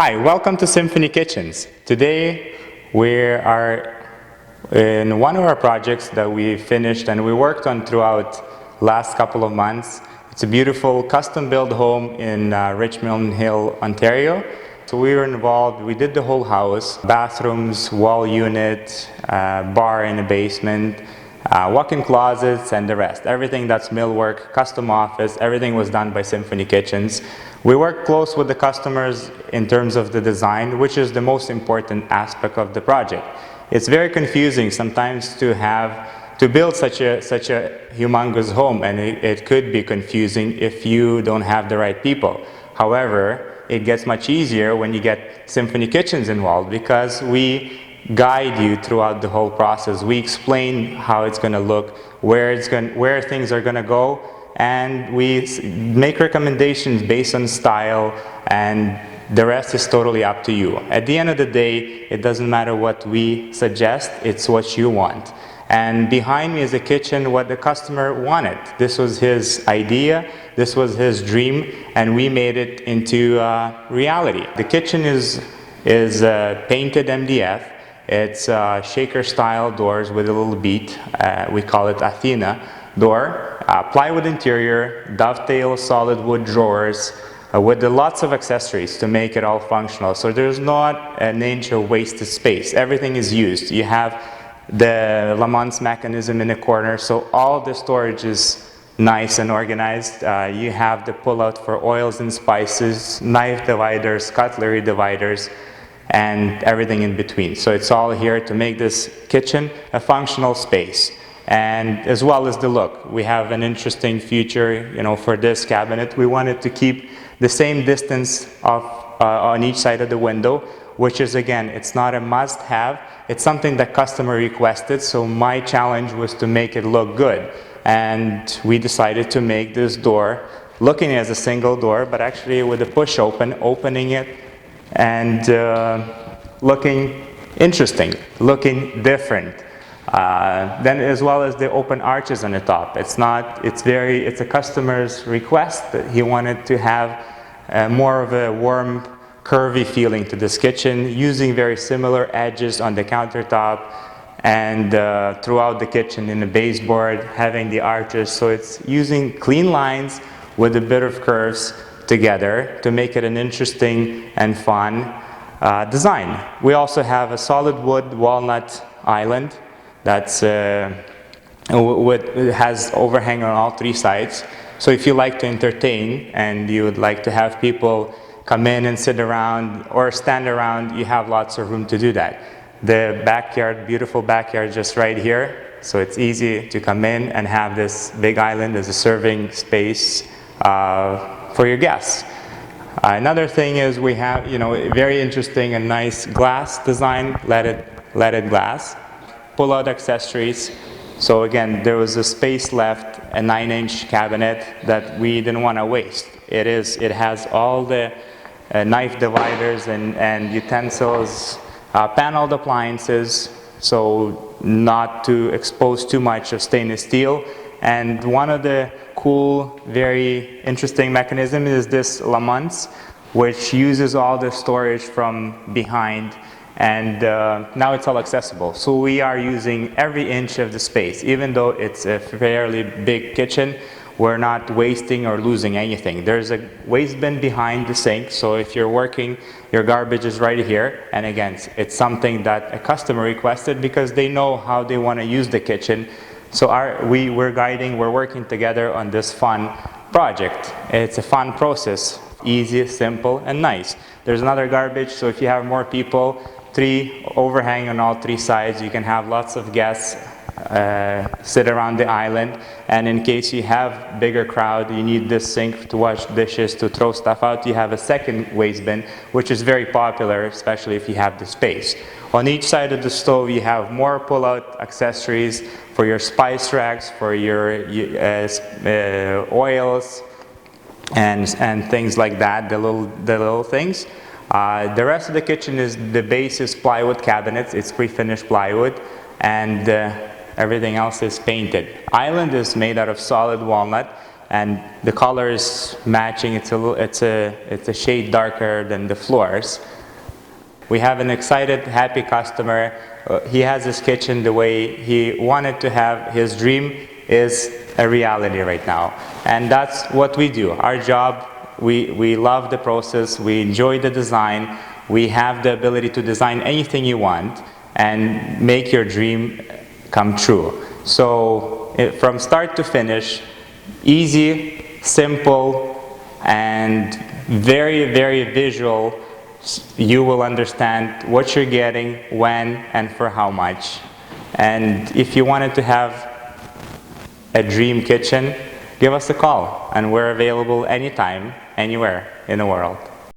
Hi, welcome to Symphony Kitchens. Today we are in one of our projects that we finished and we worked on throughout last couple of months. It's a beautiful custom-built home in Richmond Hill, Ontario. So we were involved, we did the whole house, bathrooms, wall unit, bar in the basement, walk-in closets and the rest. Everything that's millwork, custom office, everything was done by Symphony Kitchens. We work close with the customers in terms of the design, which is the most important aspect of the project. It's very confusing sometimes to build such a humongous home, and it could be confusing if you don't have the right people. However, it gets much easier when you get Symphony Kitchens involved because we guide you throughout the whole process. We explain how it's going to look, where things are going to go, and we make recommendations based on style, and the rest is totally up to you. At the end of the day, it doesn't matter what we suggest, it's what you want. And behind me is a kitchen what the customer wanted. This was his idea, this was his dream, and we made it into reality. The kitchen is painted MDF. It's shaker style doors with a little beat. We call it Athena door. Plywood interior, dovetail solid wood drawers with lots of accessories to make it all functional. So there's not an inch of wasted space. Everything is used. You have the Lamont mechanism in the corner, so all the storage is nice and organized. You have the pull-out for oils and spices, knife dividers, cutlery dividers, and everything in between. So it's all here to make this kitchen a functional space. And as well as the look. We have an interesting feature, for this cabinet. We wanted to keep the same distance on each side of the window, which is, again, it's not a must-have. It's something that customer requested, so my challenge was to make it look good. And we decided to make this door looking as a single door, but actually with a push open, opening it, and looking interesting, looking different. Then as well as the open arches on the top. It's a customer's request that he wanted to have more of a warm, curvy feeling to this kitchen, using very similar edges on the countertop and throughout the kitchen in the baseboard, having the arches. So it's using clean lines with a bit of curves together to make it an interesting and fun design. We also have a solid wood walnut island that's it has overhang on all three sides. So if you like to entertain and you would like to have people come in and sit around or stand around, you have lots of room to do that. The backyard, beautiful backyard just right here. So it's easy to come in and have this big island as a serving space for your guests. Another thing is we have, very interesting and nice glass design, leaded glass. Pull-out accessories. So again, there was a space left, a 9-inch cabinet that we didn't want to waste. It has all the knife dividers and utensils, paneled appliances, so not to expose too much of stainless steel. And one of the cool, very interesting mechanisms is this Lamont, which uses all the storage from behind. And now it's all accessible. So we are using every inch of the space. Even though it's a fairly big kitchen, we're not wasting or losing anything. There's a waste bin behind the sink, so if you're working, your garbage is right here. And again, it's something that a customer requested because they know how they want to use the kitchen. So we're working together on this fun project. It's a fun process, easy, simple, and nice. There's another garbage, so if you have more people, 3 overhang on all 3 sides. You can have lots of guests sit around the island, and in case you have bigger crowd, you need this sink to wash dishes, to throw stuff out, you have a second waste bin, which is very popular, especially if you have the space. On each side of the stove, you have more pull-out accessories for your spice racks, for your oils, and things like that, the little things. The rest of the kitchen the base is plywood cabinets. It's pre-finished plywood, and everything else is painted. Island is made out of solid walnut. and the color is matching. It's a shade darker than the floors. We have an excited, happy customer. He has his kitchen the way he wanted to have. His dream is a reality right now. And that's what we do. Our job, we love the process, we enjoy the design, we have the ability to design anything you want and make your dream come true. So from start to finish, easy, simple, and very, very visual. You will understand what you're getting, when, and for how much. And if you wanted to have a dream kitchen, give us a call, and we're available anytime, anywhere in the world.